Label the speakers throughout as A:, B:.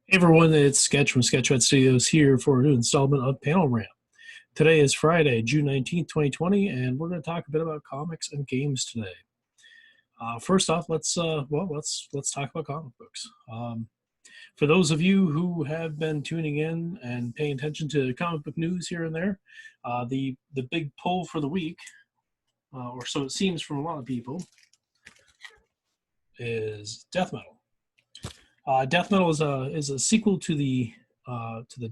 A: Hey everyone, it's Sketch from Sketchpad Studios here for a new installment of Panel Rant. Today is Friday, June 19th, 2020, and we're going to talk a bit about comics and games today. First off, let's talk about comic books. For those of you who have been tuning in and paying attention to comic book news here and there, the big pull for the week, or so it seems from a lot of people, is death metal. Death Metal is a sequel to the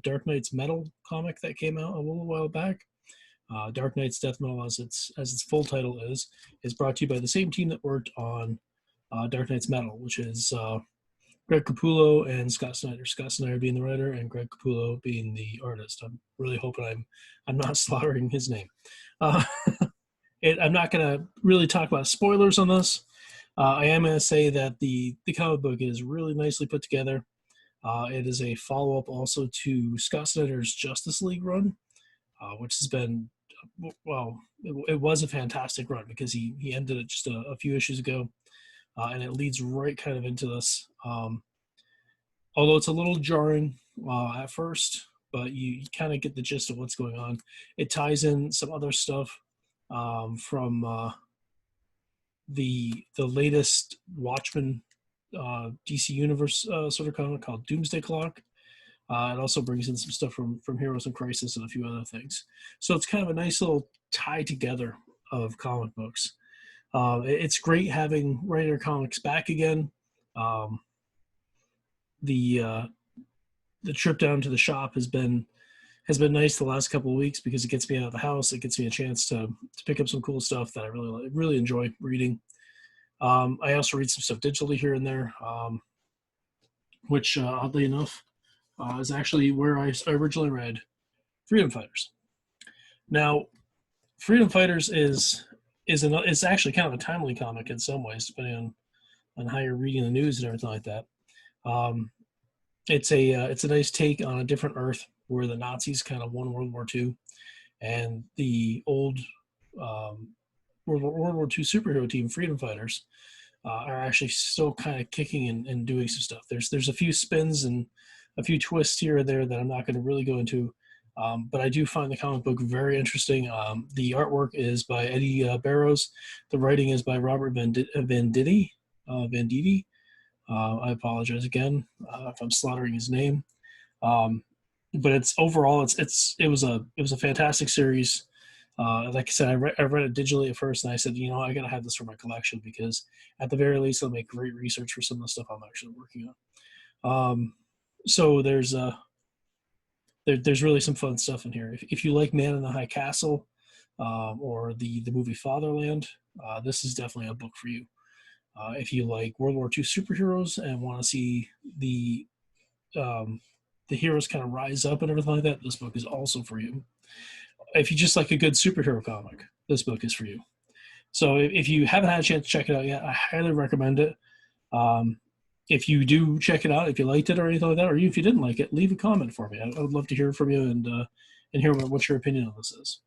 A: Dark Knight's Metal comic that came out a little while back. Dark Knight's Death Metal, as its full title is brought to you by the same team that worked on Dark Knight's Metal, which is Greg Capullo and Scott Snyder. Scott Snyder being the writer and Greg Capullo being the artist. I'm really hoping I'm not slaughtering his name. Uh, I'm not going to really talk about spoilers on this. I am going to say that the comic book is really nicely put together. It is a follow-up also to Scott Snyder's Justice League run, which has been, well, it was a fantastic run because he ended it just a few issues ago, and it leads right kind of into this. Although it's a little jarring at first, but you kind of get the gist of what's going on. It ties in some other stuff from the latest Watchmen DC Universe sort of comic called Doomsday Clock. It also brings in some stuff from Heroes in Crisis and a few other things. So it's kind of a nice little tie together of comic books. It's great having Writer Comics back again. The trip down to the shop has been nice the last couple of weeks because it gets me out of the house. It gets me a chance to pick up some cool stuff that I really enjoy reading. I also read some stuff digitally here and there, which oddly enough is actually where I originally read Freedom Fighters. Now, Freedom Fighters is actually kind of a timely comic in some ways, depending on how you're reading the news and everything like that. It's a nice take on a different Earth where the Nazis kind of won World War II, and the old World War II superhero team, Freedom Fighters, are actually still kind of kicking and doing some stuff. There's a few spins and a few twists here and there that I'm not going to really go into, but I do find the comic book very interesting. The artwork is by Eddie Barrows. The writing is by Robert Venditti. I apologize again if I'm slaughtering his name. But it's overall, it was a fantastic series. Like I said, I read it digitally at first, and I said, I got to have this for my collection because at the very least, it'll make great research for some of the stuff I'm actually working on. So there's really some fun stuff in here. If you like Man in the High Castle or the movie Fatherland, this is definitely a book for you. If you like World War II superheroes and want to see the heroes kind of rise up and everything like that, this book is also for you. If you just like a good superhero comic, this book is for you. So if you haven't had a chance to check it out yet, I highly recommend it. If you do check it out, if you liked it or anything like that, or if you didn't like it, leave a comment for me. I would love to hear from you and hear what your opinion on this is.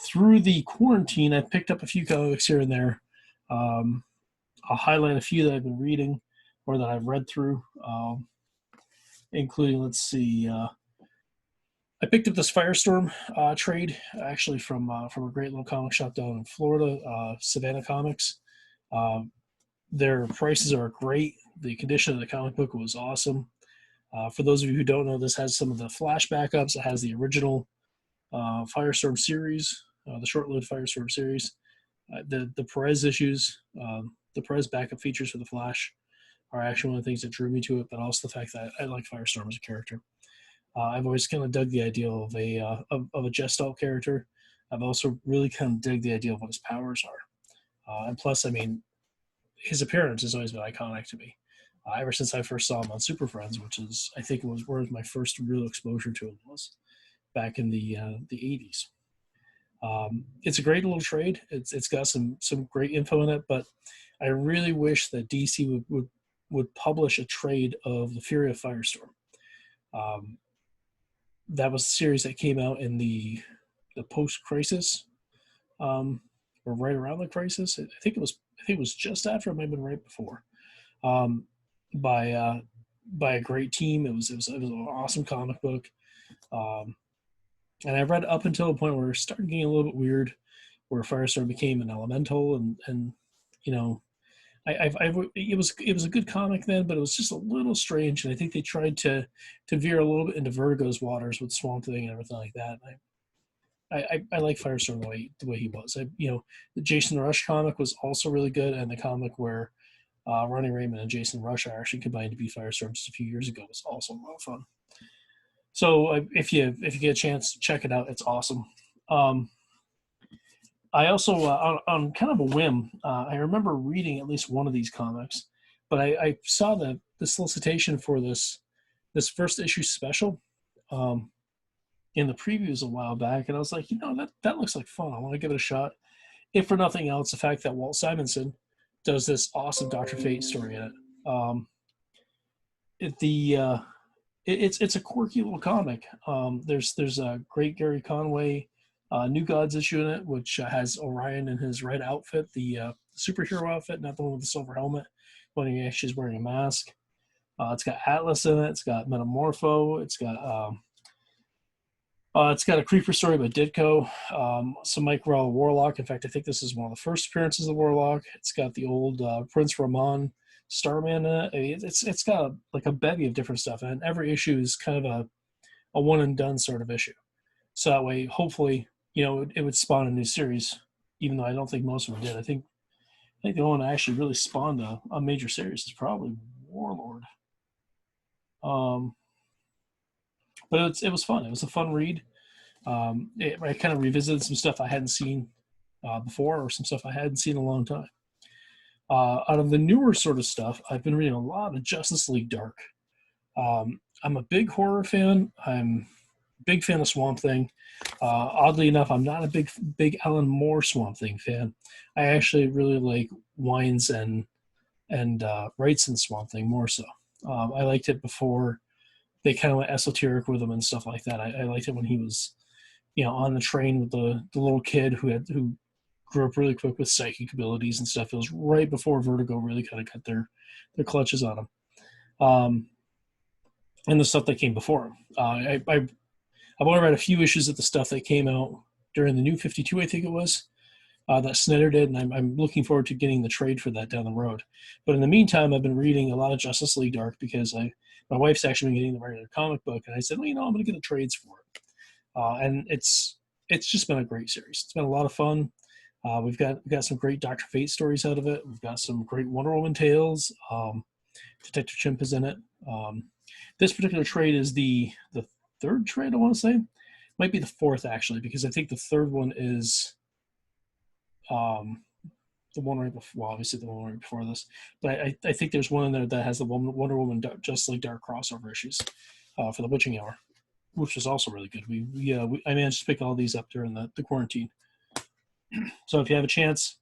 A: Through the quarantine, I picked up a few comics here and there. I'll highlight a few that I've been reading or that I've read through, including, let's see, I picked up this Firestorm trade actually from a great little comic shop down in Florida, Savannah Comics. Their prices are great. The condition of the comic book was awesome. For those of you who don't know, this has some of the Flash backups. It has the original Firestorm series, the short-lived Firestorm series. The Perez issues, the Perez backup features for the Flash are actually one of the things that drew me to it, but also the fact that I like Firestorm as a character. I've always kind of dug the idea of a Gestalt character. I've also really kind of dug the idea of what his powers are. And plus, I mean, his appearance has always been iconic to me. Ever since I first saw him on Super Friends, which is, I think it was where my first real exposure to him was back in the 80s. It's a great little trade. It's got some great info in it, but I really wish that DC would publish a trade of the Fury of Firestorm. That was a series that came out in the post-crisis, or right around the crisis. I think it was just after. It might have been right before. By by a great team. It was an awesome comic book. Um, and I read up until the point where it started getting a little bit weird, where Firestorm became an elemental, and you know, it was a good comic then, but it was just a little strange, and I think they tried to veer a little bit into Vertigo's waters with Swamp Thing and everything like that. I like Firestorm the way he was. The Jason Rush comic was also really good, and the comic where Ronnie Raymond and Jason Rush are actually combined to be Firestorm just a few years ago was also a lot of fun. So if you get a chance, check it out. It's awesome. I also, on kind of a whim, I remember reading at least one of these comics, but I saw the solicitation for this first issue special in the previews a while back, and I was like, that looks like fun. I want to give it a shot. If for nothing else, the fact that Walt Simonson does this awesome Dr. Fate story in it. It's a quirky little comic. There's a great Gary Conway New Gods issue in it, which has Orion in his red outfit, the superhero outfit, not the one with the silver helmet, when he actually is wearing a mask. It's got Atlas in it. It's got Metamorpho. It's got a Creeper story by Ditko. Some Mike Rowell Warlock. In fact, I think this is one of the first appearances of Warlock. It's got the old Prince Ramon Starman in it. It's got like a bevy of different stuff, and every issue is kind of a one and done sort of issue. So that way, hopefully, it would spawn a new series. Even though I don't think most of them did. I think the only one that actually really spawned a major series is probably Warlord. But it was fun. It was a fun read. I kind of revisited some stuff I hadn't seen before, or some stuff I hadn't seen in a long time. Out of the newer sort of stuff, I've been reading a lot of Justice League Dark. I'm a big horror fan. I'm a big fan of Swamp Thing. Oddly enough, I'm not a big Alan Moore Swamp Thing fan. I actually really like Wines and Wrights in Swamp Thing more so. I liked it before they kind of went esoteric with him and stuff like that. I liked it when he was, on the train with the little kid who grew up really quick with psychic abilities and stuff. It was right before Vertigo really kind of got their clutches on him. And the stuff that came before him. I've only read a few issues of the stuff that came out during the New 52, I think it was, that Snyder did, and I'm looking forward to getting the trade for that down the road. But in the meantime, I've been reading a lot of Justice League Dark because my wife's actually been getting the regular comic book, and I said, well, I'm going to get the trades for it. And it's just been a great series. It's been a lot of fun. We've got some great Dr. Fate stories out of it. We've got some great Wonder Woman tales. Detective Chimp is in it. This particular trade is the third trade, I want to say. Might be the fourth, actually, because I think the third one is the one right before, well, obviously the one right before this. But I think there's one in there that has the Wonder Woman Justice League Dark crossover issues for the Witching Hour, which is also really good. I managed to pick all these up during the quarantine. So if you have a chance,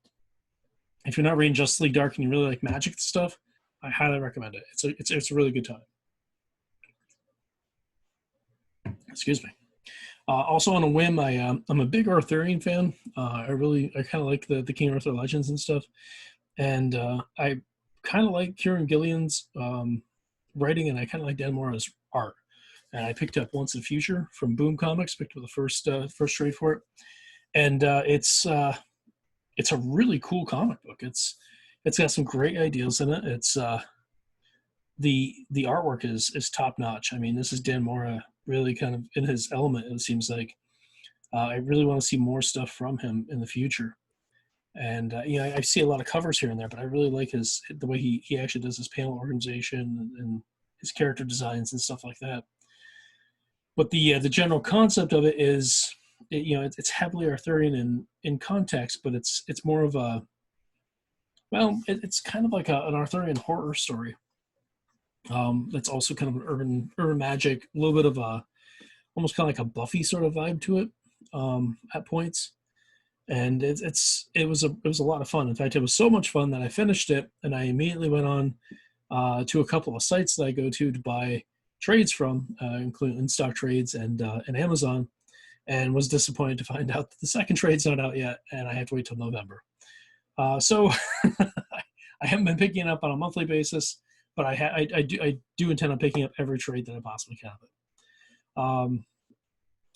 A: if you're not reading Justice League Dark and you really like magic stuff, I highly recommend it. It's a really good time. Excuse me. Also on a whim, I'm a big Arthurian fan. I kind of like the King Arthur legends and stuff, and I kind of like Kieran Gillian's writing, and I kind of like Dan Mora's art. And I picked up Once in the Future from Boom Comics, picked up the first trade for it, and it's a really cool comic book. It's got some great ideas in it. It's the artwork is top notch. I mean, this is Dan Mora really kind of in his element. It seems like I really want to see more stuff from him in the future. And I see a lot of covers here and there, but I really like the way he actually does his panel organization and his character designs and stuff like that. But the general concept of it is, it's heavily Arthurian in context, but it's more of it's kind of like an Arthurian horror story. That's also kind of an urban magic, a little bit of almost kind of like a Buffy sort of vibe to it at points, and it was a lot of fun. In fact, it was so much fun that I finished it, and I immediately went on to a couple of sites that I go to buy trades from, including In Stock Trades and Amazon, and was disappointed to find out that the second trade's not out yet, and I have to wait till November. So I haven't been picking it up on a monthly basis. but I do intend on picking up every trade that I possibly can of it.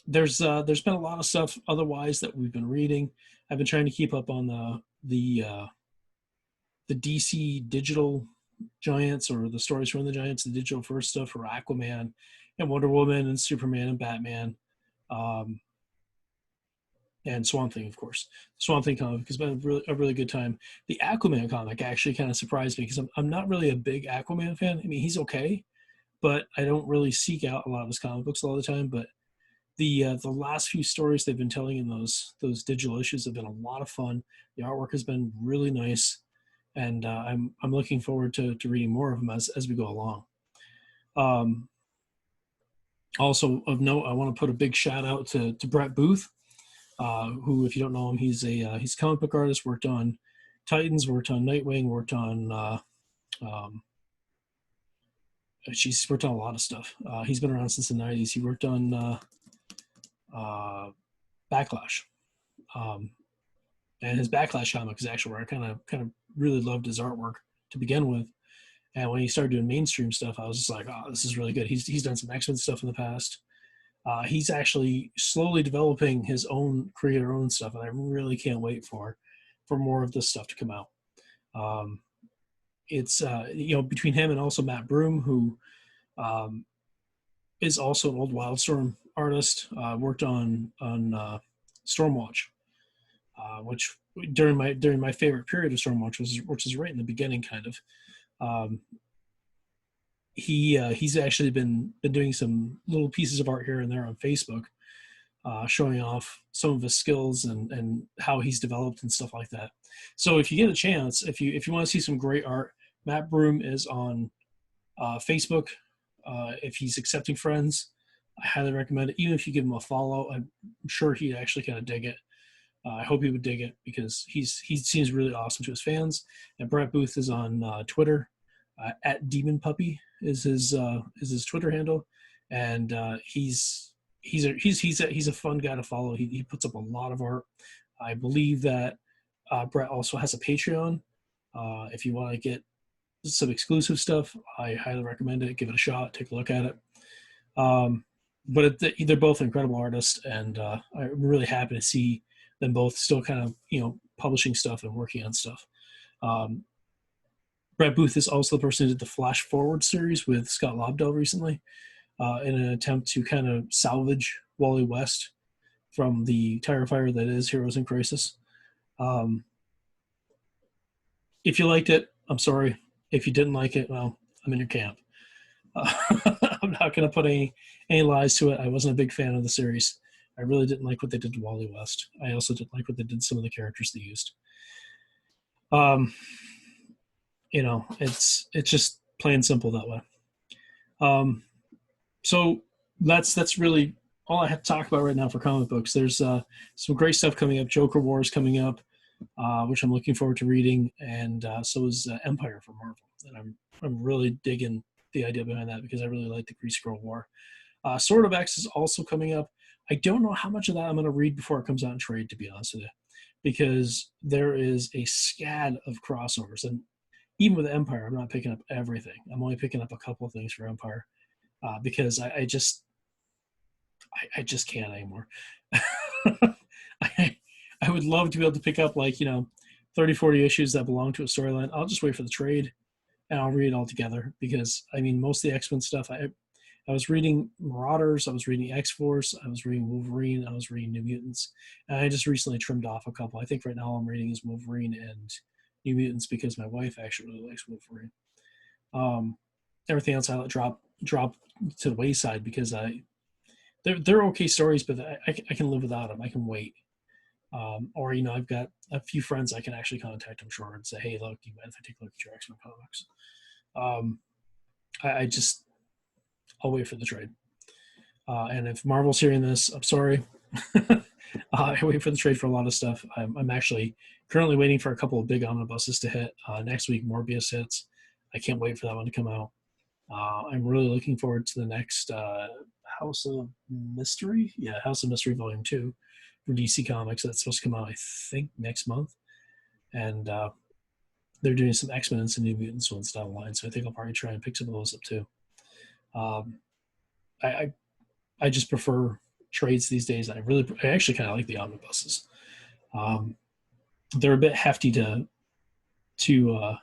A: There's been a lot of stuff otherwise that we've been reading. I've been trying to keep up on the DC digital giants, or the stories from the giants, the digital first stuff for Aquaman and Wonder Woman and Superman and Batman, um, and Swamp Thing, of course. Swamp Thing comic has been a really good time. The Aquaman comic actually kind of surprised me because I'm not really a big Aquaman fan. I mean, he's okay, but I don't really seek out a lot of his comic books all the time. But the last few stories they've been telling in those digital issues have been a lot of fun. The artwork has been really nice, and I'm looking forward to reading more of them as we go along. Um, Also of note, I want to put a big shout out to Brett Booth, who, if you don't know him, he's a comic book artist. Worked on Titans, worked on Nightwing, worked on um, she's worked on a lot of stuff. He's been around since the '90s. He worked on Backlash, um, and his Backlash comic is actually where I kind of really loved his artwork to begin with. And when he started doing mainstream stuff, I was just like, oh, this is really good. He's done some X-Men stuff in the past. He's actually slowly developing his own creator-owned stuff, and I really can't wait for more of this stuff to come out. Um, it's between him and also Matt Broom, who um, is also an old Wildstorm artist, worked on Stormwatch, which during my favorite period of Stormwatch which is right in the beginning, kind of. Um, he's actually been doing some little pieces of art here and there on Facebook, showing off some of his skills and how he's developed and stuff like that. So if you get a chance, if you want to see some great art, Matt Broom is on Facebook. If he's accepting friends, I highly recommend it. Even if you give him a follow, I'm sure he'd actually kind of dig it. I hope he would dig it because he seems really awesome to his fans. And Brett Booth is on Twitter. At Demon Puppy is his Twitter handle, and he's a fun guy to follow. He puts up a lot of art. I believe that Brett also has a Patreon. If you want to get some exclusive stuff, I highly recommend it. Give it a shot. Take a look at it. But they're both incredible artists, and I'm really happy to see them both still kind of publishing stuff and working on stuff. Brett Booth is also the person who did the Flash Forward series with Scott Lobdell recently, in an attempt to kind of salvage Wally West from the tire fire that is Heroes in Crisis. If you liked it, I'm sorry. If you didn't like it, well, I'm in your camp. I'm not going to put any lies to it. I wasn't a big fan of the series. I really didn't like what they did to Wally West. I also didn't like what they did to some of the characters they used. It's just plain simple that way. So that's really all I have to talk about right now for comic books. There's some great stuff coming up. Joker War is coming up, which I'm looking forward to reading, and so is Empire for Marvel. And I'm really digging the idea behind that because I really like the Kree Skrull War. Sword of X is also coming up. I don't know how much of that I'm going to read before it comes out in trade, to be honest with you, because there is a scad of crossovers. And even with Empire, I'm not picking up everything. I'm only picking up a couple of things for Empire because I just can't anymore. I would love to be able to pick up 30, 40 issues that belong to a storyline. I'll just wait for the trade and I'll read it all together because, I mean, most of the X-Men stuff, I was reading Marauders, I was reading X-Force, I was reading Wolverine, I was reading New Mutants, and I just recently trimmed off a couple. I think right now I'm reading is Wolverine and New Mutants because my wife actually really likes Wolverine. Everything else I let drop to the wayside because they're okay stories, but I can live without them. I can wait. Or I've got a few friends I can actually contact, I'm sure, and say, hey, look, do you mind if I take a look at your X-Men comics? I'll wait for the trade. And if Marvel's hearing this, I'm sorry. I wait for the trade for a lot of stuff. I'm actually currently waiting for a couple of big omnibuses to hit. Next week, Morbius hits. I can't wait for that one to come out. I'm really looking forward to the next House of Mystery. Yeah, House of Mystery Volume 2 for DC Comics. That's supposed to come out, I think, next month. And they're doing some X-Men and some New Mutants ones down the line, so I think I'll probably try and pick some of those up too. Um, I just prefer trades these days. I actually kind of like the omnibuses. Um, they're a bit hefty to uh,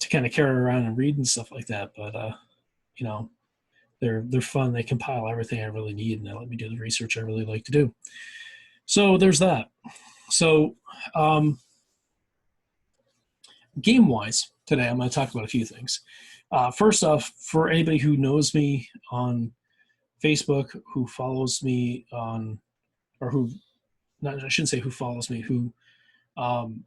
A: to kind of carry around and read and stuff like that, but you know, they're fun. They compile everything I really need, and they let me do the research I really like to do. So there's that. So game wise, today I'm going to talk about a few things. First off, for anybody who knows me on Facebook, who follows me on, or who, not, I shouldn't say who follows me, who um,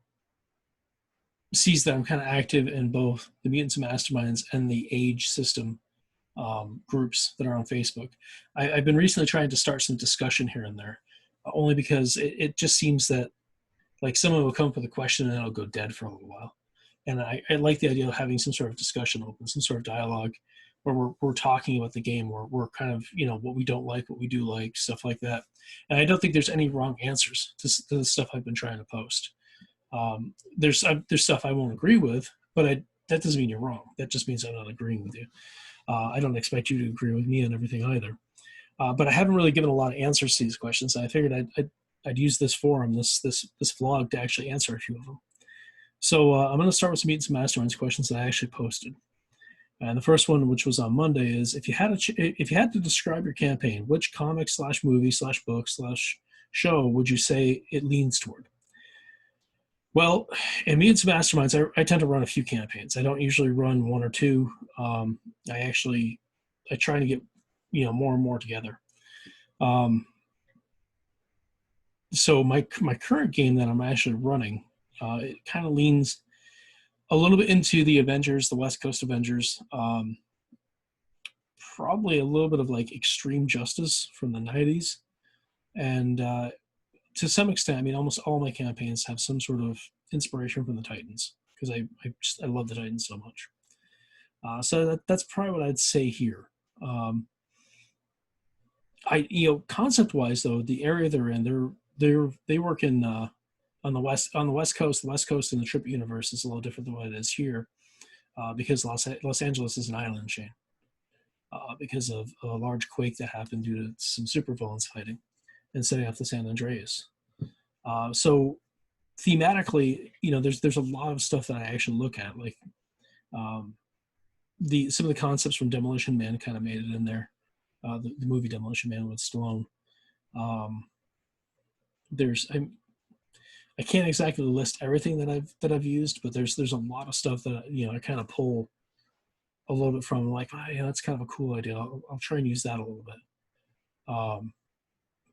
A: sees that I'm kind of active in both the Mutants and Masterminds and the AGE system groups that are on Facebook. I've been recently trying to start some discussion here and there, only because it just seems that like someone will come up with a question and it'll go dead for a little while. And I like the idea of having some sort of discussion open, some sort of dialogue where we're talking about the game, where we're kind of, you know, what we don't like, what we do like, stuff like that. And I don't think there's any wrong answers to the stuff I've been trying to post. There's stuff I won't agree with, but that doesn't mean you're wrong. That just means I'm not agreeing with you. I don't expect you to agree with me on everything either. But I haven't really given a lot of answers to these questions. And I figured I'd use this forum, this vlog, to actually answer a few of them. So I'm going to start with some Mutants and Masterminds questions that I actually posted. And the first one, which was on Monday, is if you had to describe your campaign, which comic / movie / book / show would you say it leans toward? Well, in Mutants and Masterminds, I tend to run a few campaigns. I don't usually run one or two. I try to get, you know, more and more together. So my current game that I'm actually running, it kind of leans a little bit into the Avengers, the West Coast Avengers. Probably a little bit of like Extreme Justice from the 90s. And to some extent, I mean, almost all my campaigns have some sort of inspiration from the Titans, because I love the Titans so much. So that's probably what I'd say here. Concept wise though, the area they're in, they work in on the west coast. The West Coast in the Trip universe is a little different than what it is here, because Los Angeles is an island chain, because of a large quake that happened due to some supervillains fighting and setting up the San Andreas. So thematically, you know, there's a lot of stuff that I actually look at, like some of the concepts from Demolition Man kind of made it in there. The movie Demolition Man with Stallone. I can't exactly list everything that I've used, but there's a lot of stuff that, you know, I kind of pull a little bit from, like, yeah, that's kind of a cool idea. I'll try and use that a little bit.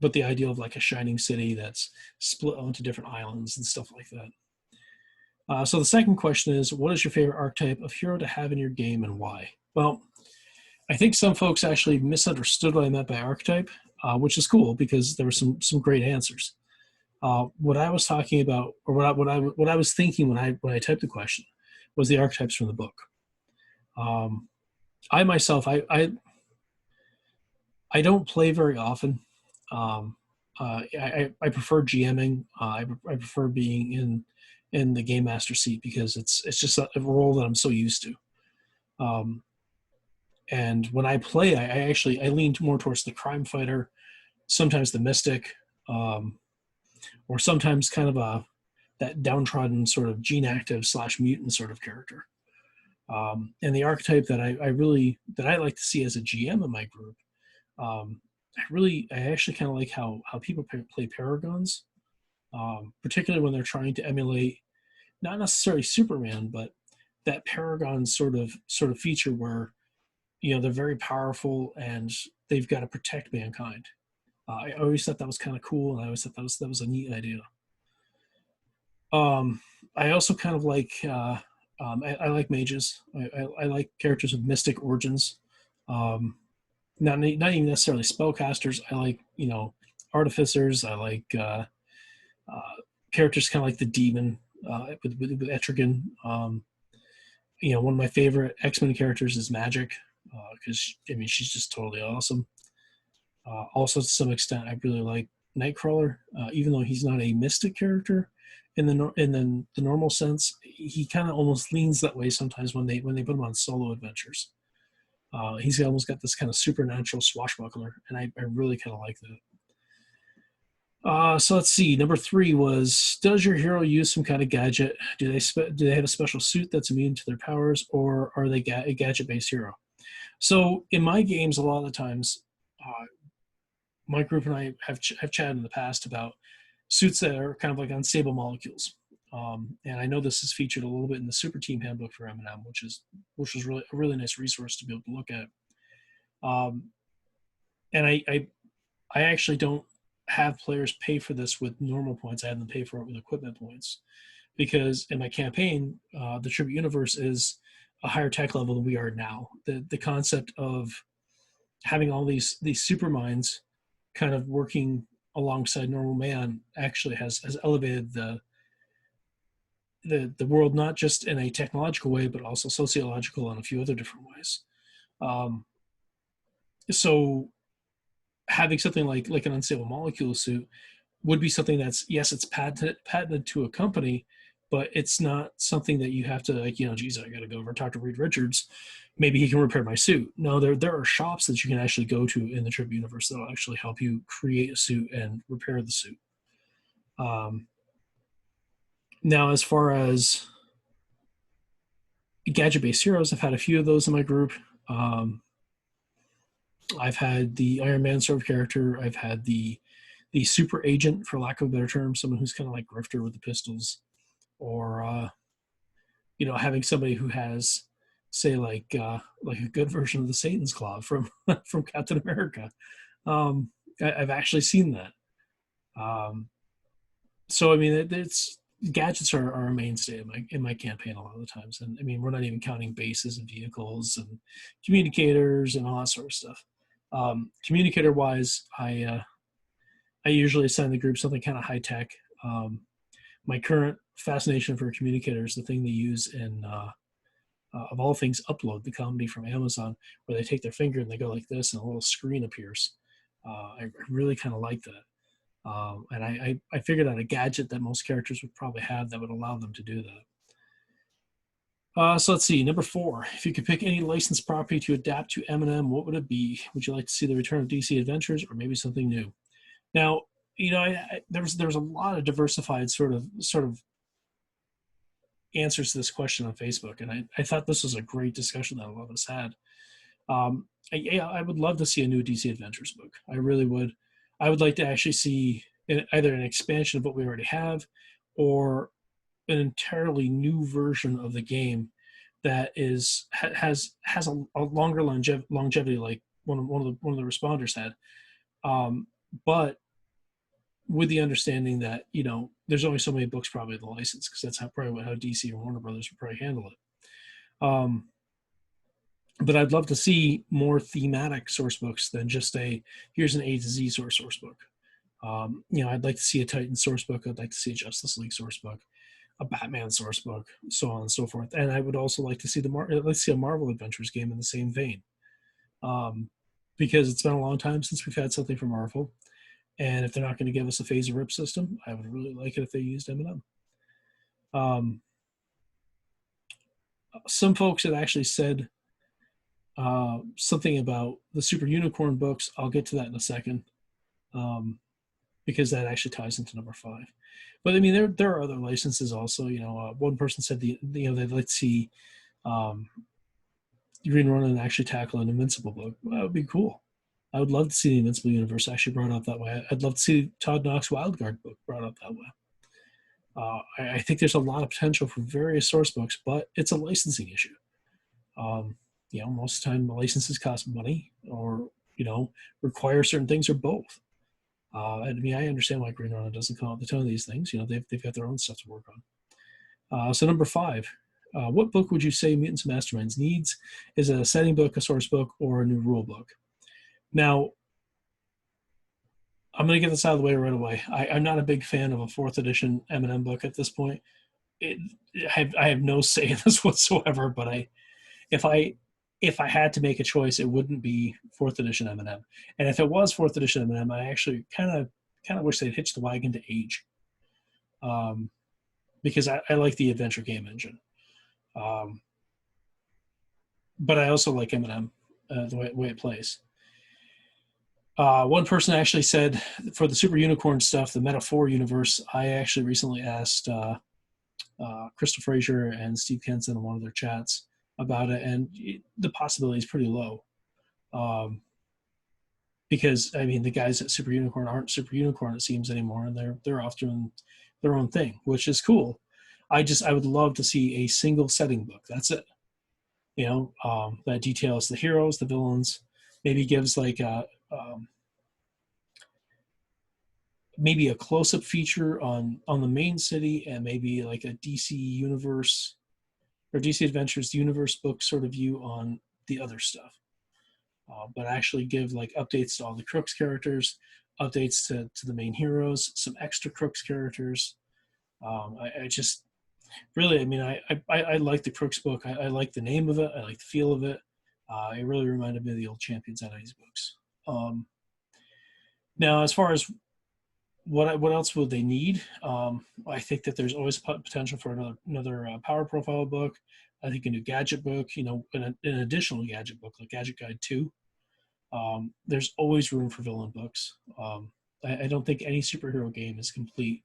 A: But the idea of like a shining city that's split onto different islands and stuff like that. So the second question is, what is your favorite archetype of hero to have in your game and why? Well, I think some folks actually misunderstood what I meant by archetype, which is cool because there were some great answers. What I was talking about, or what I was thinking when I typed the question, was the archetypes from the book. I myself, I don't play very often. I prefer GMing. I prefer being in the game master seat because it's just a role that I'm so used to. And when I play, I lean more towards the crime fighter, sometimes the mystic, or sometimes kind of that downtrodden sort of gene active / mutant sort of character. And the archetype that I like to see as a GM in my group, I actually kind of like how people play Paragons, particularly when they're trying to emulate not necessarily Superman, but that Paragon sort of feature where, you know, they're very powerful and they've got to protect mankind. I always thought that was kind of cool, and I always thought that was a neat idea. I also kind of like I like mages. I like characters with mystic origins. Not even necessarily spellcasters. I like, you know, artificers. I like characters kind of like the demon with Etrigan. You know, one of my favorite X-Men characters is Magic, because I mean she's just totally awesome. Also, to some extent, I really like Nightcrawler, even though he's not a mystic character. in the normal sense. He kind of almost leans that way sometimes when they put him on solo adventures. He's almost got this kind of supernatural swashbuckler, and I really kind of like that. So let's see. Number 3 was: does your hero use some kind of gadget? Do they have a special suit that's immune to their powers, or are they a gadget-based hero? So in my games, a lot of the times, my group and I have chatted in the past about suits that are kind of like unstable molecules. And I know this is featured a little bit in the Super Team Handbook for M&M, which was really a really nice resource to be able to look at. And I actually don't have players pay for this with normal points. I have them pay for it with equipment points, because in my campaign, the Tribute Universe is a higher tech level than we are now. The concept of having all these super minds kind of working alongside normal man actually has elevated the world, not just in a technological way, but also sociological and a few other different ways. So having something like an unstable molecule suit would be something that's, yes, it's patented to a company, but it's not something that you have to, like, geez, I got to go over and talk to Reed Richards. Maybe he can repair my suit. No, there are shops that you can actually go to in the Tribute Universe that will actually help you create a suit and repair the suit. Now, as far as gadget-based heroes, I've had a few of those in my group. I've had the Iron Man sort of character. I've had the super agent, for lack of a better term, someone who's kind of like Grifter with the pistols, or having somebody who has, say, like a good version of the Satan's Claw from from Captain America. I've actually seen that. So I mean, it's gadgets are a mainstay in my campaign a lot of the times, and I mean, we're not even counting bases and vehicles and communicators and all that sort of stuff. Communicator wise, I usually assign the group something kind of high tech. My current fascination for a communicator is the thing they use in, of all things, Upload, the comedy from Amazon, where they take their finger and they go like this and a little screen appears. I really kind of like that. And I figured out a gadget that most characters would probably have that would allow them to do that. So let's see. Number 4, if you could pick any licensed property to adapt to M&M, what would it be? Would you like to see the return of DC Adventures, or maybe something new? Now, there's a lot of diversified sort of answers to this question on Facebook, and I thought this was a great discussion that a lot of us had. I would love to see a new DC Adventures book. I really would. I would like to actually see either an expansion of what we already have, or an entirely new version of the game that has a longer longevity, like one of the responders had, but with the understanding that there's only so many books probably in the license, because that's probably how DC or Warner Brothers would probably handle it. But I'd love to see more thematic source books than just here's an A to Z source book. I'd like to see a Titan source book. I'd like to see a Justice League source book, a Batman source book, so on and so forth. And I would also like to see a Marvel Adventures game in the same vein, because it's been a long time since we've had something from Marvel. And if they're not going to give us a phase of rip system, I would really like it if they used M&M. Some folks had actually said something about the Super Unicorn books. I'll get to that in a second, because that actually ties into number 5. But I mean, there are other licenses also. One person said they'd like to see Green Ronin actually tackle an Invincible book. Well, that would be cool. I would love to see the Invincible Universe actually brought up that way. I'd love to see Todd Knox Wildguard book brought up that way. I think there's a lot of potential for various source books, but it's a licensing issue. Most of the time the licenses cost money, or require certain things, or both. I mean, I understand why Green Ronin doesn't come out with a ton of these things. They've got their own stuff to work on. So number 5, what book would you say Mutants and Masterminds needs? Is it a setting book, a source book, or a new rule book? Now, I'm going to get this out of the way right away. I'm not a big fan of a 4th edition M&M book at this point. I have no say in this whatsoever, but if I had to make a choice, it wouldn't be 4th edition M&M. And if it was 4th edition M&M, I actually kind of wish they'd hitch the wagon to Age. because I like the adventure game engine. Um, but I also like M&M, the way it plays. One person actually said for the Super Unicorn stuff, the Metaphor universe, I actually recently asked Crystal Frazier and Steve Kenson in one of their chats about it, and the possibility is pretty low. Because I mean, the guys at Super Unicorn aren't Super Unicorn, it seems, anymore, and they're off doing their own thing, which is cool. I would love to see a single setting book. That's it. That details the heroes, the villains, maybe gives like maybe a close-up feature on the main city, and maybe like a DC universe or DC Adventures universe book sort of view on the other stuff. But actually give like updates to all the Crooks characters, updates to the main heroes, some extra Crooks characters. I just really, I mean, I like the Crooks book. I like the name of it. I like the feel of it. It really reminded me of the old Champions Entities books. Now, as far as what else would they need? I think that there's always potential for another power profile book. I think a new gadget book, an additional gadget book like Gadget Guide 2. There's always room for villain books. I don't think any superhero game is complete,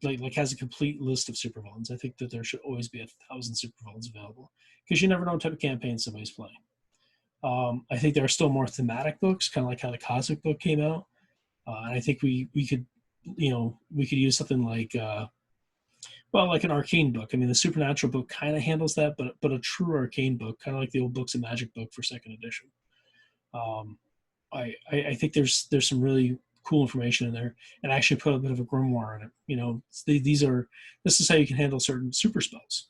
A: like has a complete list of supervillains. I think that there should always be 1,000 supervillains available because you never know what type of campaign somebody's playing. I think there are still more thematic books, kind of like how the Cosmic book came out, and I think we could, we could use something like. Like an arcane book. I mean, the Supernatural book kind of handles that, but a true arcane book, kind of like the old Books of Magic book for second edition. I think there's some really cool information in there, and I actually put a bit of a grimoire in it. This is how you can handle certain super spells.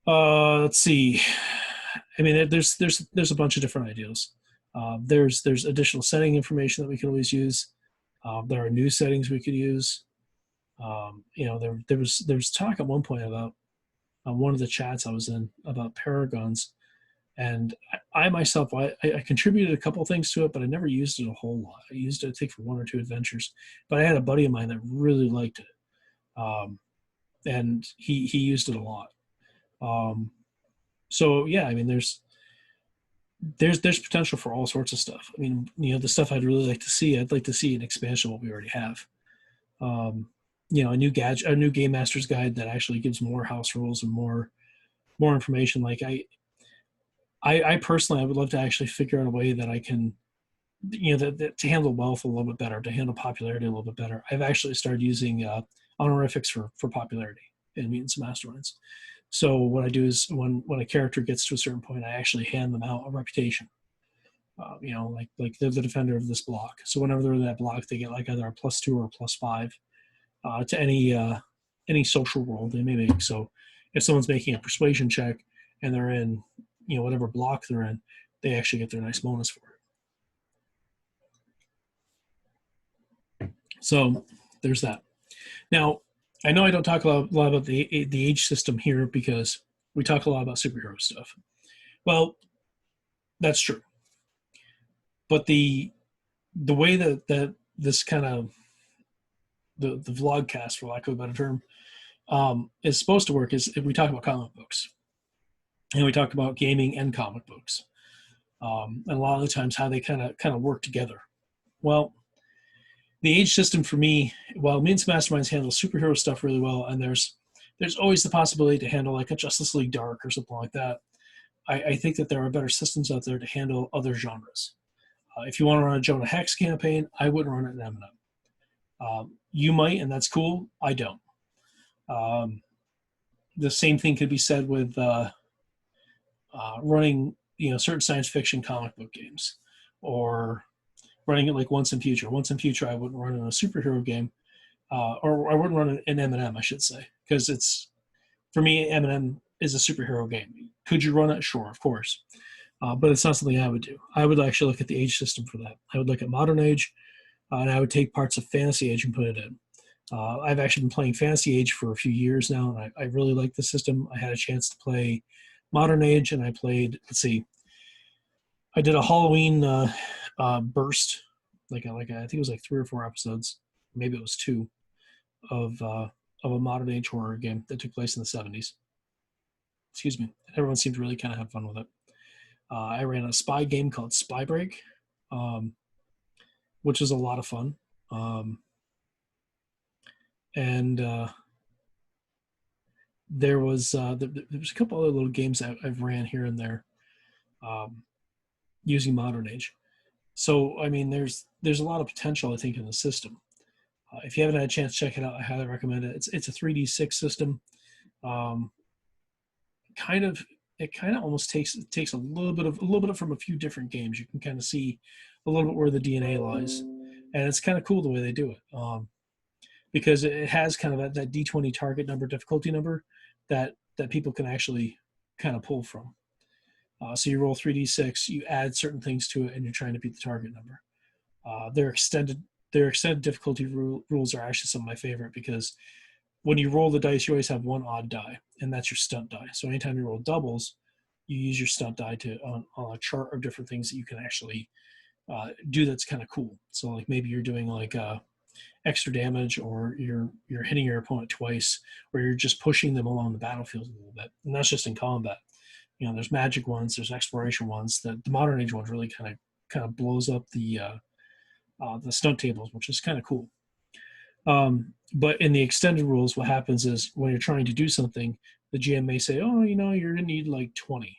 A: Let's see. I mean, there's a bunch of different ideas. There's additional setting information that we can always use. There are new settings we could use. There was talk at one point about one of the chats I was in about paragons, and I myself I contributed a couple things to it, but I never used it a whole lot. I used it, I think, for one or two adventures, but I had a buddy of mine that really liked it, and he used it a lot. So yeah, I mean, there's potential for all sorts of stuff. I mean, the stuff I'd really like to see, I'd like to see an expansion of what we already have. A new gadget, a new game master's guide that actually gives more house rules and more information. Like I personally, I would love to actually figure out a way that I can, that to handle wealth a little bit better, to handle popularity a little bit better. I've actually started using honorifics for popularity in Mutants and Masterminds. So what I do is when a character gets to a certain point, I actually hand them out a reputation. Like they're the defender of this block. So whenever they're in that block, they get like either a +2 or a +5 to any social role they may make. So if someone's making a persuasion check and they're in, whatever block they're in, they actually get their nice bonus for it. So there's that. Now, I know I don't talk a lot about the age system here because we talk a lot about superhero stuff. Well, that's true. But the way that this kind of the vlogcast, for lack of a better term, is supposed to work is if we talk about comic books, and we talk about gaming and comic books, and a lot of the times how they kind of work together. Well, the age system for me, while Mutants Masterminds handles superhero stuff really well, and there's always the possibility to handle like a Justice League Dark or something like that, I think that there are better systems out there to handle other genres. If you want to run a Jonah Hex campaign, I wouldn't run it in M&M. You might, and that's cool. I don't. The same thing could be said with running, certain science fiction comic book games, or running it like Once in Future. Once in Future, I wouldn't run in a superhero game, or I wouldn't run it in M&M, I should say, because it's, for me, M&M is a superhero game. Could you run it? Sure, of course. But it's not something I would do. I would actually look at the age system for that. I would look at Modern Age, and I would take parts of Fantasy Age and put it in. I've actually been playing Fantasy Age for a few years now, and I really like the system. I had a chance to play Modern Age, and I played, I did a Halloween burst, I think it was like 3 or 4 episodes, maybe it was 2, of of a modern age horror game that took place in the 70s. Excuse me. Everyone seemed to really kind of have fun with it. I ran a spy game called Spy Break, um, which was a lot of fun. And there was a couple other little games I've ran here and there um, using modern age. So I mean, there's a lot of potential, I think, in the system. If you haven't had a chance to check it out, I highly recommend it. It's a 3D6 system. Um, kind of it kind of almost takes a little bit of from a few different games. You can kind of see a little bit where the DNA lies, and it's kind of cool the way they do it. Because it has kind of that D20 target number, difficulty number that people can actually kind of pull from. So you roll 3d6, you add certain things to it, and you're trying to beat the target number. Their extended difficulty rules are actually some of my favorite, because when you roll the dice, you always have one odd die, and that's your stunt die. So anytime you roll doubles, you use your stunt die to on a chart of different things that you can actually do. That's kind of cool. So like maybe you're doing like extra damage, or you're hitting your opponent twice, or you're just pushing them along the battlefield a little bit. And that's just in combat. You know, there's magic ones, there's exploration ones. The modern age ones really kind of blows up the stunt tables, which is kind of cool. But in the extended rules, what happens is when you're trying to do something, the GM may say, oh, you know, you're going to need like 20.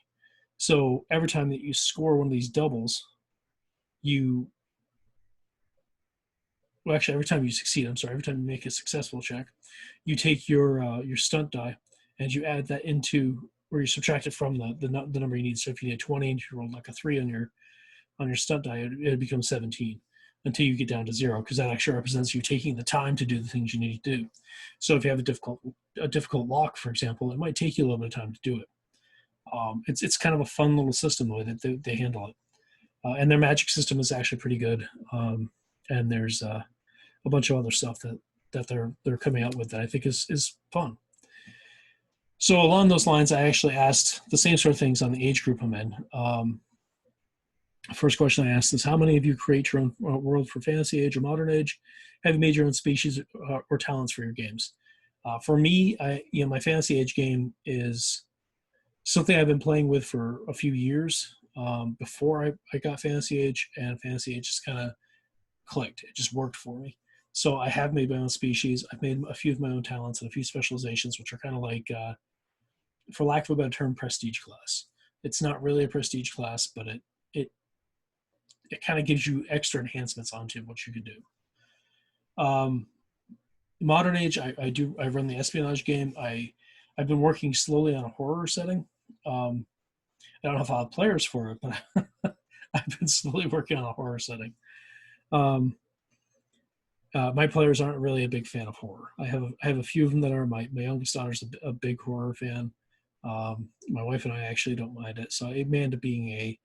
A: So every time that you score one of these doubles, every time you succeed, every time you make a successful check, you take your stunt die and you add that into, or you subtract it from the number you need. So if you need 20 and you roll like a 3 on your stunt die, it becomes 17 until you get down to 0, because that actually represents you taking the time to do the things you need to do. So if you have a difficult lock, for example, it might take you a little bit of time to do it. It's kind of a fun little system the way that they handle it, and their magic system is actually pretty good. And there's a bunch of other stuff that they're coming out with that I think is fun. So along those lines, I actually asked the same sort of things on the age group I'm in. First question I asked is, how many of you create your own world for fantasy age or modern age? Have you made your own species or talents for your games? For me, my fantasy age game is something I've been playing with for a few years before I got fantasy age, and fantasy age just kind of clicked. It just worked for me. So I have made my own species. I've made a few of my own talents and a few specializations, which are kind of like, for lack of a better term, prestige class. It's not really a prestige class, but it kind of gives you extra enhancements onto what you can do. Modern age, I run the espionage game. I've been working slowly on a horror setting. I don't have a lot of players for it, but I've been slowly working on a horror setting. My players aren't really a big fan of horror. I have a few of them that are. My youngest daughter's a big horror fan. My wife and I actually don't mind it. So it may end up being a,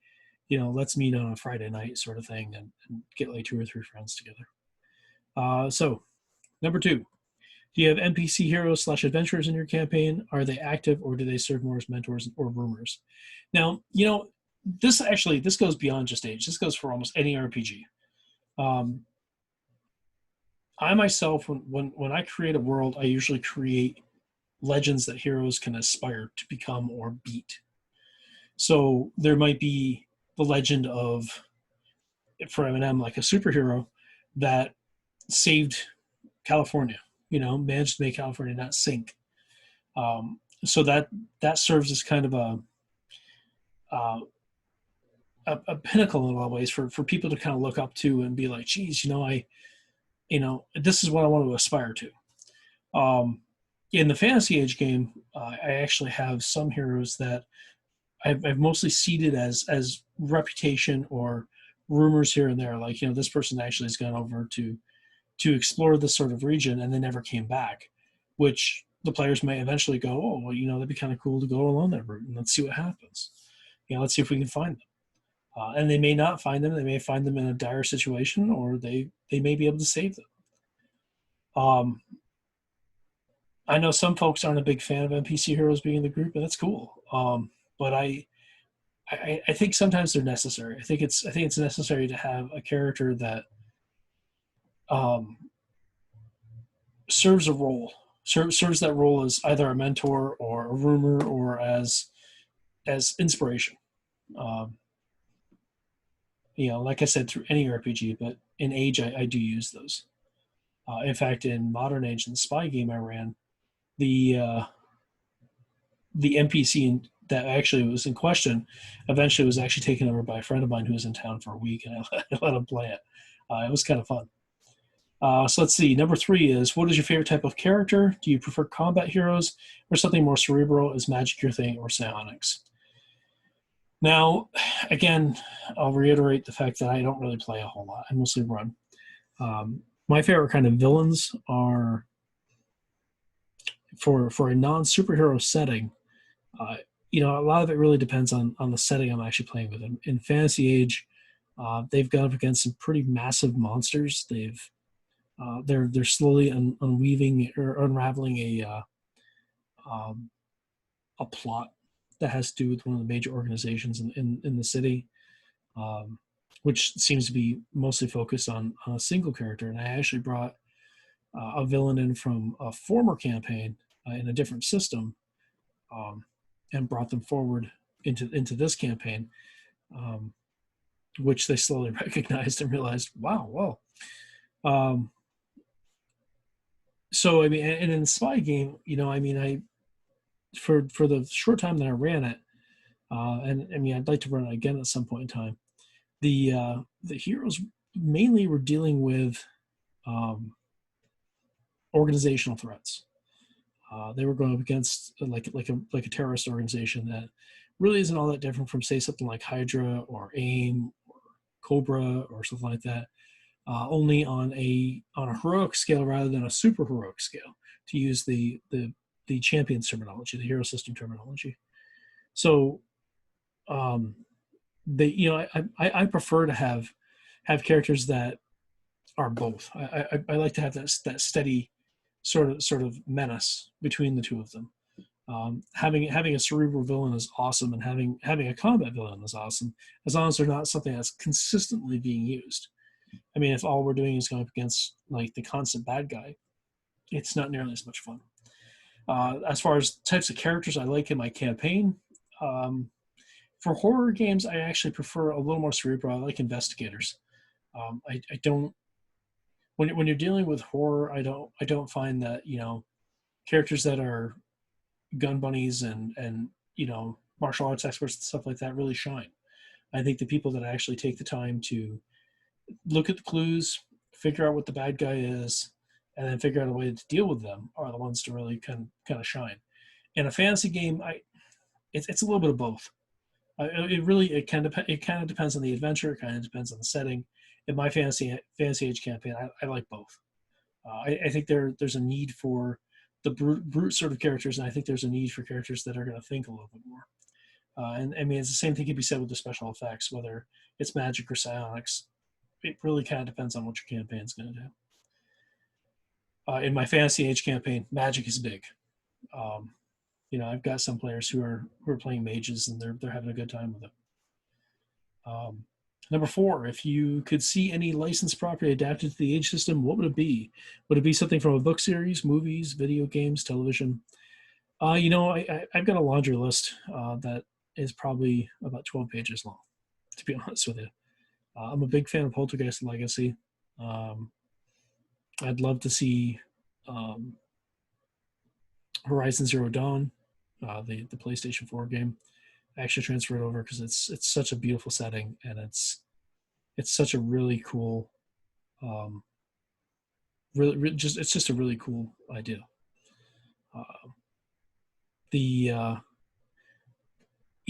A: let's meet on a Friday night sort of thing and get like 2 or 3 friends together. So number 2, do you have NPC heroes / adventurers in your campaign? Are they active, or do they serve more as mentors or roomers? Now, this goes beyond just age. This goes for almost any RPG. I myself, when I create a world, I usually create legends that heroes can aspire to become or beat. So there might be the legend of, for M&M, like a superhero that saved California, managed to make California not sink. So that serves as kind of a pinnacle in a lot of ways for people to kind of look up to and be like, geez, this is what I want to aspire to. In the fantasy age game, I actually have some heroes that I've mostly seeded as reputation or rumors here and there. Like, this person actually has gone over to explore this sort of region and they never came back, which the players may eventually go, oh, well, that'd be kind of cool to go along that route and let's see what happens. Let's see if we can find them. And they may not find them. They may find them in a dire situation, or they may be able to save them. I know some folks aren't a big fan of NPC heroes being in the group, and that's cool. But I think sometimes they're necessary. I think it's necessary to have a character that serves a role serves that role as either a mentor or a rumor or as inspiration. Um, like I said, through any RPG, but in Age, I do use those. In fact, in Modern Age, in the spy game I ran, the the NPC that actually was in question eventually was actually taken over by a friend of mine who was in town for a week, and I let him play it. It was kind of fun. So let's see. Number 3 is, what is your favorite type of character? Do you prefer combat heroes or something more cerebral? Is magic your thing or psionics? Now, again, I'll reiterate the fact that I don't really play a whole lot. I mostly run. My favorite kind of villains are for a non superhero setting. Uh, a lot of it really depends on the setting I'm actually playing with. In Fantasy Age, they've gone up against some pretty massive monsters. They're slowly unweaving or unraveling um, a plot that has to do with one of the major organizations in the city, um, which seems to be mostly focused on a single character. And I actually brought a villain in from a former campaign in a different system, um, and brought them forward into this campaign, um, which they slowly recognized and realized, wow, well. So I mean, and in the spy game, I mean, for the short time that I ran it, and I mean, I'd like to run it again at some point in time. The heroes mainly were dealing with um, organizational threats. They were going up against like a terrorist organization that really isn't all that different from, say, something like Hydra or AIM or Cobra or something like that. Only on a heroic scale rather than a super heroic scale, to use the champions terminology, the hero system terminology. So um, I prefer to have characters that are both. I like to have that steady sort of menace between the two of them. Having a cerebral villain is awesome, and having a combat villain is awesome, as long as they're not something that's consistently being used. I mean, if all we're doing is going up against like the constant bad guy, it's not nearly as much fun. As far as types of characters I like in my campaign, um, for horror games, I actually prefer a little more cerebral. I like investigators. I don't when you're dealing with horror, I don't find that characters that are gun bunnies and martial arts experts and stuff like that really shine. I think the people that actually take the time to look at the clues, figure out what the bad guy is, and then figure out a way to deal with them are the ones to really kind of shine. In a fantasy game, it's a little bit of both. It kind of depends on the adventure. It kind of depends on the setting. In my fantasy age campaign, I like both. I think there's a need for the brute sort of characters, and I think there's a need for characters that are going to think a little bit more. And I mean, it's the same thing can be said with the special effects, whether it's magic or psionics. It really kind of depends on what your campaign's going to do. In my fantasy age campaign, magic is big. Um, I've got some players who are playing mages, and they're having a good time with it. Um, Number 4, if you could see any licensed property adapted to the age system, what would it be? Would it be something from a book series, movies, video games, television? I've got a laundry list that is probably about 12 pages long, to be honest with you. I'm a big fan of Poltergeist Legacy. Um, I'd love to see um, Horizon Zero Dawn, the PlayStation 4 game, actually transfer it over, because it's such a beautiful setting, and it's such a really cool, um, just it's just a really cool idea. Uh, the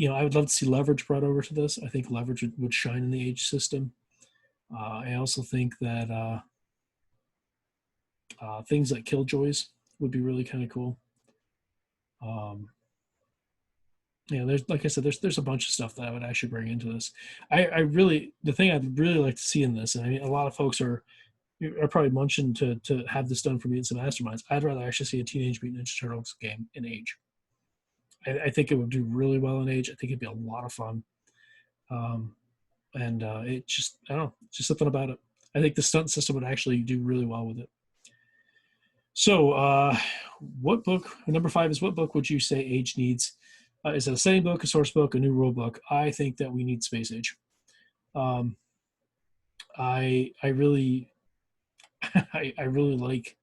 A: I would love to see Leverage brought over to this. I think Leverage would shine in the age system. I also think that things like Killjoys would be really kind of cool. Um, there's, like I said, there's a bunch of stuff that I would actually bring into this. The thing I'd really like to see in this, and I mean, a lot of folks are probably munching to have this done for Mutants and Masterminds. I'd rather actually see a Teenage Mutant Ninja Turtles game in Age. I think it would do really well in Age. I think it'd be a lot of fun. And it I don't know, just something about it. I think the stunt system would actually do really well with it. So, what book? Number 5 is what book would you say Age needs? Is it a setting book, a source book, a new rule book? I think that we need Space Age. Um, I really I really like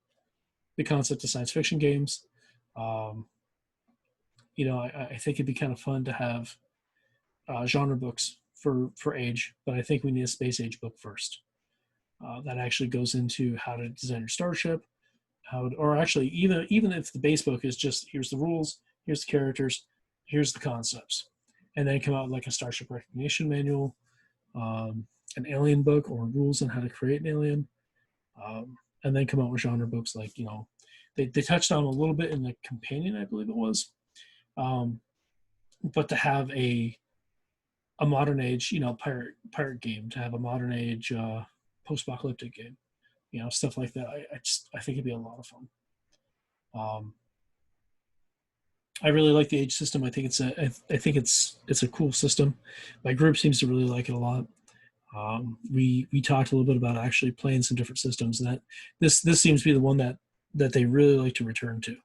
A: the concept of science fiction games. Um, I think it'd be kind of fun to have genre books for Age, but I think we need a Space Age book first. That actually goes into how to design your starship, or actually even if the base book is just here's the rules, here's the characters, here's the concepts, and then come out like a starship recognition manual, um, an alien book, or rules on how to create an alien, and then come out with genre books like they touched on a little bit in the companion, I believe it was, um, but to have a modern age pirate game, to have a modern age post-apocalyptic game, stuff like that. I think it'd be a lot of fun. Um, I really like the age system. I think it's a cool system. My group seems to really like it a lot. We talked a little bit about actually playing some different systems, and that this seems to be the one that they really like to return to.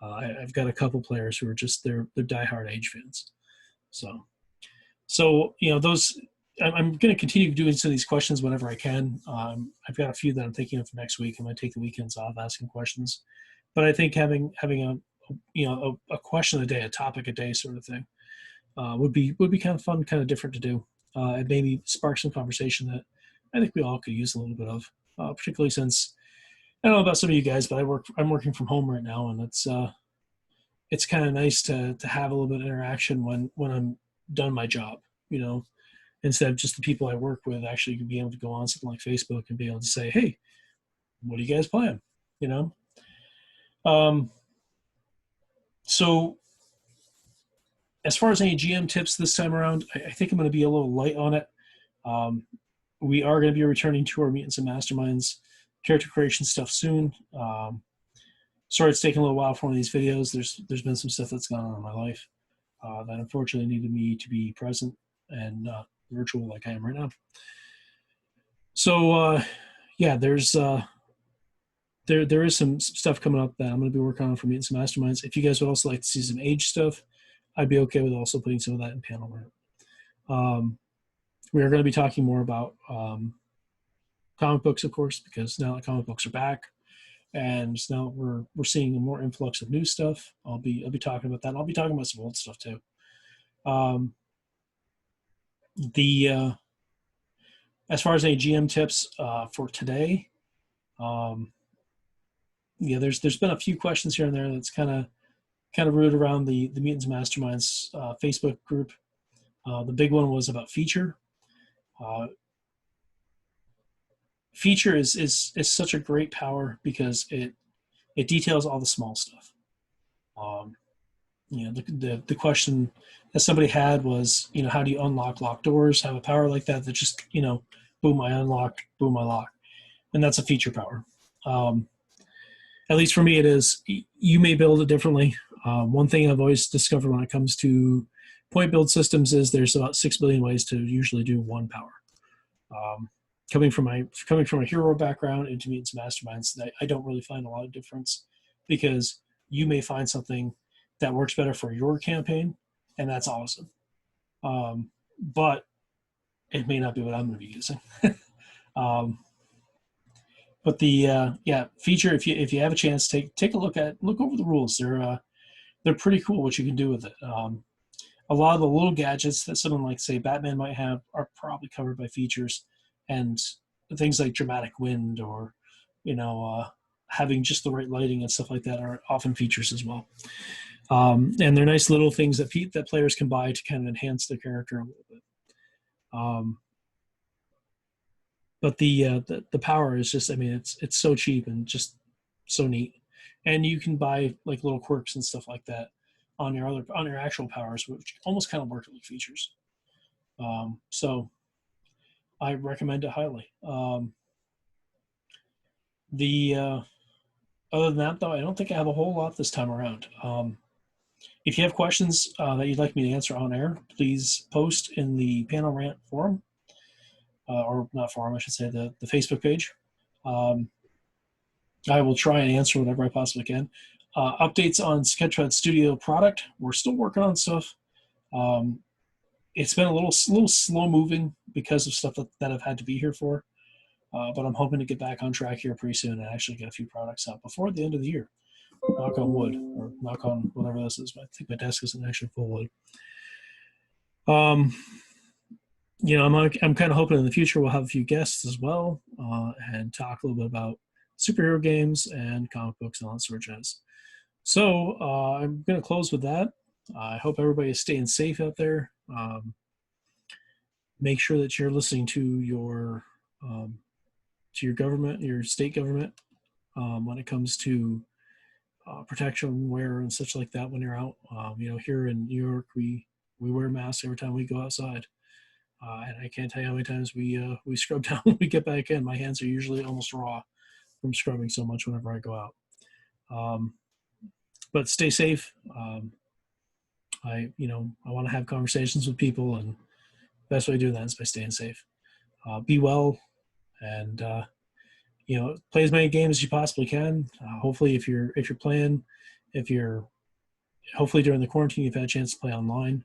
A: I've got a couple players who are just they're diehard Age fans. So those. I'm going to continue doing some of these questions whenever I can. I've got a few that I'm thinking of for next week. I'm going to take the weekends off asking questions, but I think having a question a day, a topic a day sort of thing would be kind of fun, kind of different to do. And maybe spark some conversation that I think we all could use a little bit of, particularly since I don't know about some of you guys, but I'm working from home right now, and it's kind of nice to have a little bit of interaction when I'm done my job, instead of just the people I work with actually be able to go on something like Facebook and be able to say, hey, what are you guys playing? You know? Um, so as far as any GM tips this time around, I think I'm going to be a little light on it. Um, we are going to be returning to our Mutants and Masterminds character creation stuff soon. Sorry it's taking a little while for one of these videos. There's been some stuff that's gone on in my life that unfortunately needed me to be present and not virtual like I am right now. So yeah, there is some stuff coming up that I'm going to be working on for Mutants and Masterminds. If you guys would also like to see some Age stuff, I'd be okay with also putting some of that in Panel Rant. We are going to be talking more about comic books, of course, because now that comic books are back, and now we're seeing a more influx of new stuff. I'll be talking about that. And I'll be talking about some old stuff too. The As far as any GM tips for today, yeah, there's been a few questions here and there that's kind of rooted around the Mutants Masterminds Facebook group. The big one was about feature. Feature is such a great power because it details all the small stuff. The question that somebody had was, how do you unlock locked doors? Have a power like that just, boom, I unlocked, boom, I lock, and that's a feature power. At least for me, it is. You may build it differently. One thing I've always discovered when it comes to point build systems is there's about 6 billion ways to usually do one power. Coming from a hero background into Mutants Masterminds, I don't really find a lot of difference because you may find something that works better for your campaign, and that's awesome. But it may not be what I'm going to be using. But the feature, if you have a chance, take a look over the rules. They're pretty cool what you can do with it. A lot of the little gadgets that someone like say Batman might have are probably covered by features, and things like dramatic wind or having just the right lighting and stuff like that are often features as well. And they're nice little things that players can buy to kind of enhance their character a little bit. But the power is just, it's so cheap and just so neat, and you can buy like little quirks and stuff like that on your actual powers, which almost kind of work like features. So I recommend it highly. Other than that, though, I don't think I have a whole lot this time around. If you have questions that you'd like me to answer on air, please post in the Panel Rant forum, or not forum, I should say, the Facebook page. I will try and answer whatever I possibly can. Updates on Sketchpad Studio product. We're still working on stuff. Um, it's been a little slow moving because of stuff that I've had to be here for. But I'm hoping to get back on track here pretty soon and actually get a few products out before the end of the year. Knock on wood, or knock on whatever this is. I think my desk isn't actually full wood. Um, I'm kind of hoping in the future we'll have a few guests as well, and talk a little bit about superhero games and comic books and all that sort of jazz. So I'm going to close with that. I hope everybody is staying safe out there. Make sure that you're listening to your government, your state government, when it comes to protection wear and such like that when you're out. Here in New York, we wear masks every time we go outside. And I can't tell you how many times we scrub down when we get back in. My hands are usually almost raw from scrubbing so much whenever I go out. But stay safe. I want to have conversations with people, and the best way to do that is by staying safe. Be well, and play as many games as you possibly can. Hopefully, if you're playing, hopefully during the quarantine you've had a chance to play online.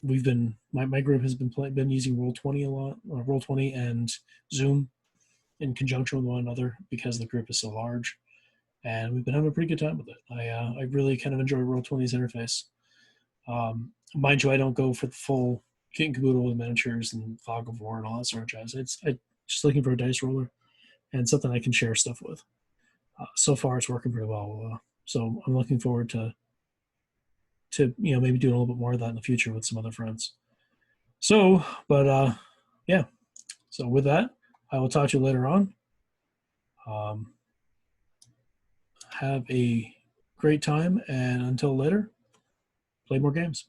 A: We've been my group has been using Roll20 a lot, Roll20 and Zoom in conjunction with one another because the group is so large, and we've been having a pretty good time with it. I really kind of enjoy Roll20's interface. Mind you, I don't go for the full kit and caboodle with miniatures and fog of war and all that sort of jazz. I'm just looking for a dice roller and something I can share stuff with. So far, it's working pretty well. So I'm looking forward to maybe doing a little bit more of that in the future with some other friends. So, but yeah. So with that, I will talk to you later on. Have a great time, and until later, play more games.